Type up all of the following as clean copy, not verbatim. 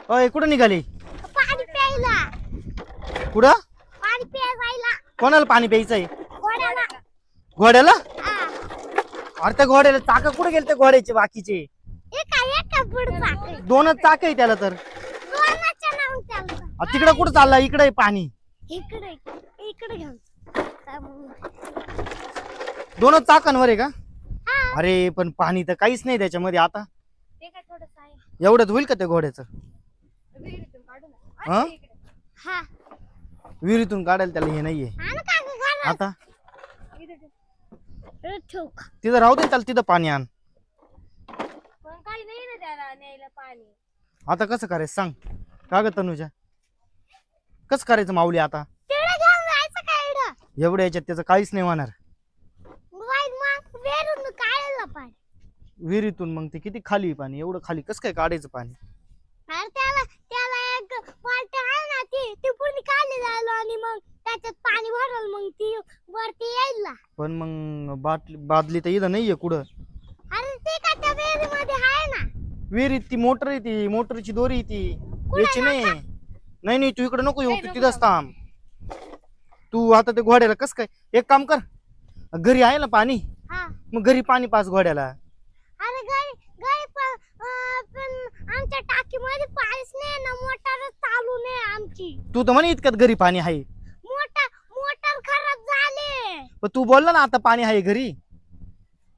अय कुठं निघाली? पाणी प्यायला. कुठं? पाणी प्यायला. कोणाला पाणी प्यायचंय? घोड्याला. घोड्याला? हा. अरे त्या घोड्याला चाक कुठे गेले? त्या घोड्याचे बाकीचे एका पुढे चाक आहे. दोनच चाक आहे त्याला तर. दोनाच्या नाव चालतं. तिकडं कुठं चालला? इकडे आहे पाणी. इकडे इकडे घेऊन. दोनच चाकांवर आहे का? हा. अरे पण पाणी तर काहीच नाही त्याच्यामध्ये आता. ते काय थोडंसं आहे. एवढंच होईल का त्या घोड्याचं? विहिरीतून काढू ना. हा? हा. विहिरीतून काढायला त्याला हे नाहीये आण का घरात. आता. ठेव का. तिथं राहू दे त्याला, तिथं पाणी आण. पण काही नाही ना त्याला न्यायला पाणी. आता कसं करायचं सांग? का ग तनुजा, कसं करायचं माऊली आता? तिकडे घेऊन जायचं काय इकडं? एवढ्या याच्यात त्याचं काहीच नाही होणार. वाईट मग वेरून काढायला पाणी. विहिरीतून मग ते किती खाली आहे पाणी, एवढं खाली कसं काय काढायचं पाणी? अरे त्याला त्याला एक बाल्टी आहे ना, ती पूर्ण खाली जायला आणि मग त्याच्यात पाणी भरल मग ती वरती येईल ना. पण मग बादली तर इथं नाहीये कुठं. अरे ते का त्या विहिरीमध्ये आहे ना. विहिरीत ती मोटर आहे, ती मोटरची दोरी आहे ती, याची नाही. नाही नाही, तू इकडे नको येऊ, तू तिथंच थांब. तू आता ते घोड्याला कस काय, एक काम कर, घरी आहे ना पाणी, हा. मग घरी पाणी पाच घोड्याला. अरे घरी घरी पण आमच्या टाकीमध्ये पाणीच नाही ना, मोटारच चालू नाही आमची. तू तर म्हणे इतक्यात घरी पाणी आहे. मोटर खराब झाले. पण तू बोलला ना आता पाणी आहे घरी.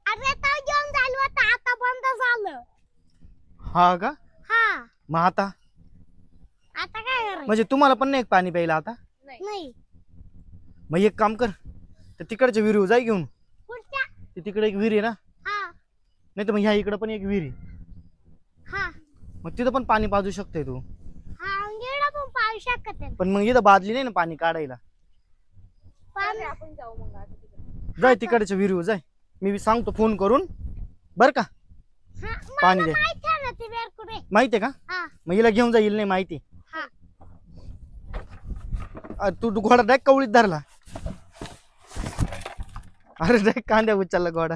अरे तर घेऊन झालं होतं, आता बंद झालं. हा का? हा. मग आता आता काय करायचं? म्हणजे तुम्हाला पण नाही पाणी प्यायला आता? नाही. मग एक काम कर, तर तिकडच्या विहिरीवर जाय घेऊन. कुठच्या? ते तिकडे एक विहीर आहे ना, हा. नाही तर मग ह्या इकडे पण एक विहीर आहे, हा. मग तिथं पण पाणी पाजू शकते तू. हा गेला पण पाहू शकत आहे. पण मग इथं बादली नाही ना पाणी काढायला. पण आपण जाऊ मग आता तिकडे. जाय तिकडच्या विहिरीवर जाय, मी सांगतो फोन करून, बर का? हा, पाणी मला दे. माहिती आहे ना ती वेळ कुठे. माहितीये का? हा. मग हिला घेऊन जा, येईल नाही माहिती. हा. तू घोडा डायरेक्ट कवळीत धरला. अरे डायरेक्ट कांद्या उचलला घोडा.